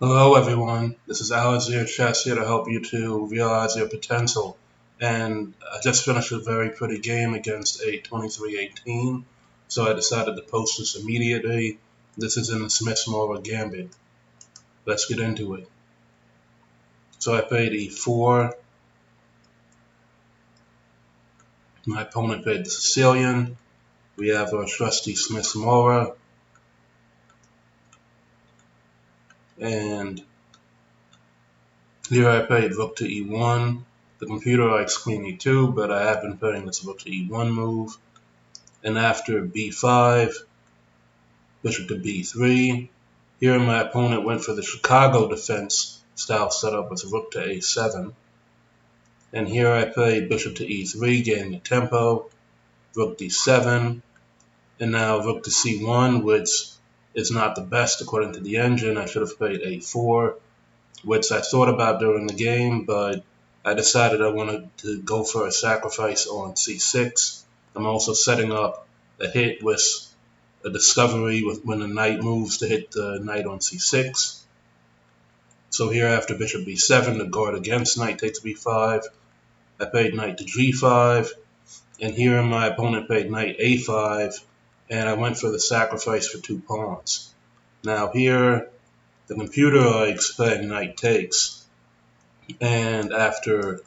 Hello everyone, this is AlezierChess here to help you to realize your potential. And I just finished a very pretty game against a 23-18, so I decided to post this immediately. This is in the Smith Morra Gambit. Let's get into it. So I played e4, my opponent played the Sicilian. We have our trusty Smith Morra, and here I played rook to e1. The computer likes queen e2, but I have been playing this rook to e1 move. And after b5, bishop to b3. Here my opponent went for the Chicago defense style setup with rook to a7. And here I played bishop to e3, gaining the tempo, rook d7, and now rook to c1, which is not the best according to the engine. I should have played a4, which I thought about during the game, but I decided I wanted to go for a sacrifice on c6. I'm also setting up a hit with a discovery when the knight moves to hit the knight on c6. So here after bishop b7 to guard against knight takes b5, I played knight to g5, and here my opponent played knight a5, and I went for the sacrifice for 2 pawns. Now here the computer likes playing knight takes, and after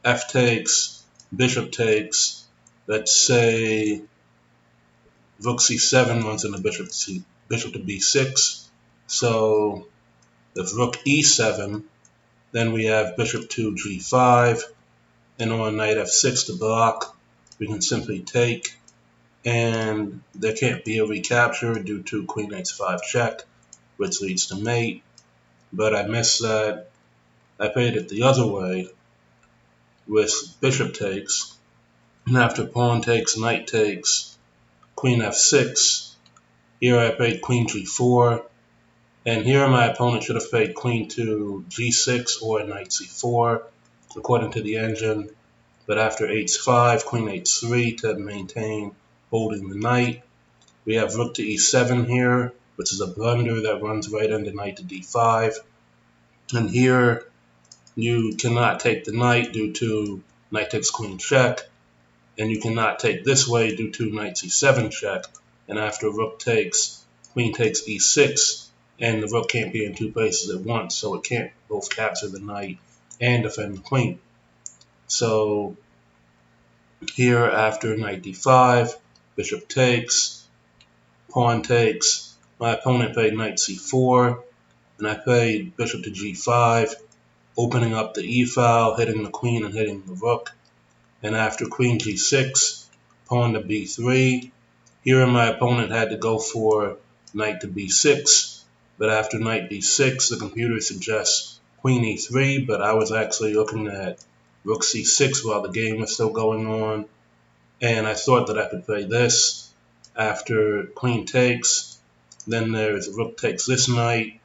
f takes, bishop takes, let's say rook c7 runs into bishop to b6. So if rook e7, then we have bishop to g5, and on knight f6 to block, we can simply take, and there can't be a recapture due to queen h5 check, which leads to mate, but I missed that. I played it the other way with bishop takes, and after pawn takes, knight takes, queen f6, here I played queen g4, and here my opponent should have played queen to g6 or knight c4, according to the engine, but after h5, queen h3 to maintain holding the knight. We have rook to e7 here, which is a blunder that runs right into knight to d5, and here you cannot take the knight due to knight takes queen check, and you cannot take this way due to knight c7 check, and after rook takes, queen takes e6, and the rook can't be in 2 places at once, so it can't both capture the knight and defend the queen. So here after knight d5, bishop takes, pawn takes, my opponent played knight c4, and I played bishop to g5, opening up the e-file, hitting the queen and hitting the rook. And after queen g6, pawn to b3. Here my opponent had to go for knight to b6, but after knight b6, the computer suggests queen e3, but I was actually looking at rook c6 while the game was still going on, and I thought that I could play this after queen takes. Then there's rook takes this knight,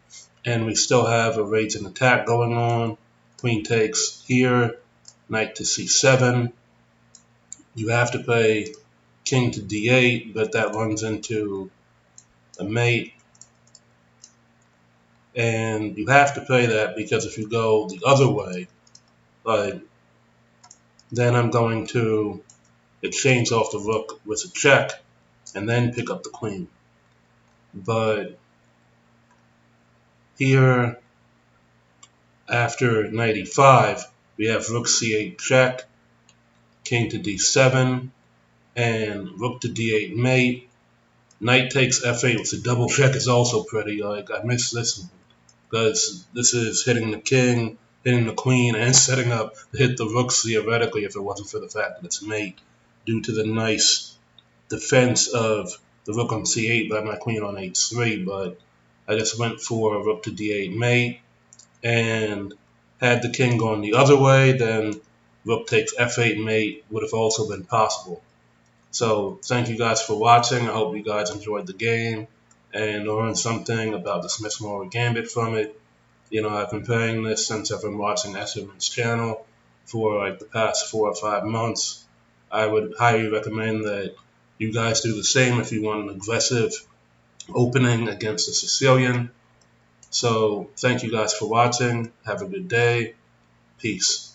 and we still have a raging attack going on. Queen takes here, knight to c7. You have to play king to d8, but that runs into a mate. And you have to play that because if you go the other way, then I'm going to exchange off the rook with a check and then pick up the queen. But here, after knight e5, we have rook c8 check, king to d7, and rook to d8 mate. Knight takes f8 with a double check is also pretty. I missed this one because this is hitting the king, hitting the queen, and setting up to hit the rooks theoretically if it wasn't for the fact that it's mate, due to the nice defense of the rook on c8 by my queen on h3. But I just went for a rook to d8 mate, and had the king gone the other way, then rook takes f8 mate would have also been possible. So thank you guys for watching. I hope you guys enjoyed the game and learned something about the Smith Morra Gambit from it. You know, I've been playing this since I've been watching Esserman's channel for like the past 4 or 5 months. I would highly recommend that you guys do the same if you want an aggressive opening against the Sicilian. So thank you guys for watching. Have a good day. Peace.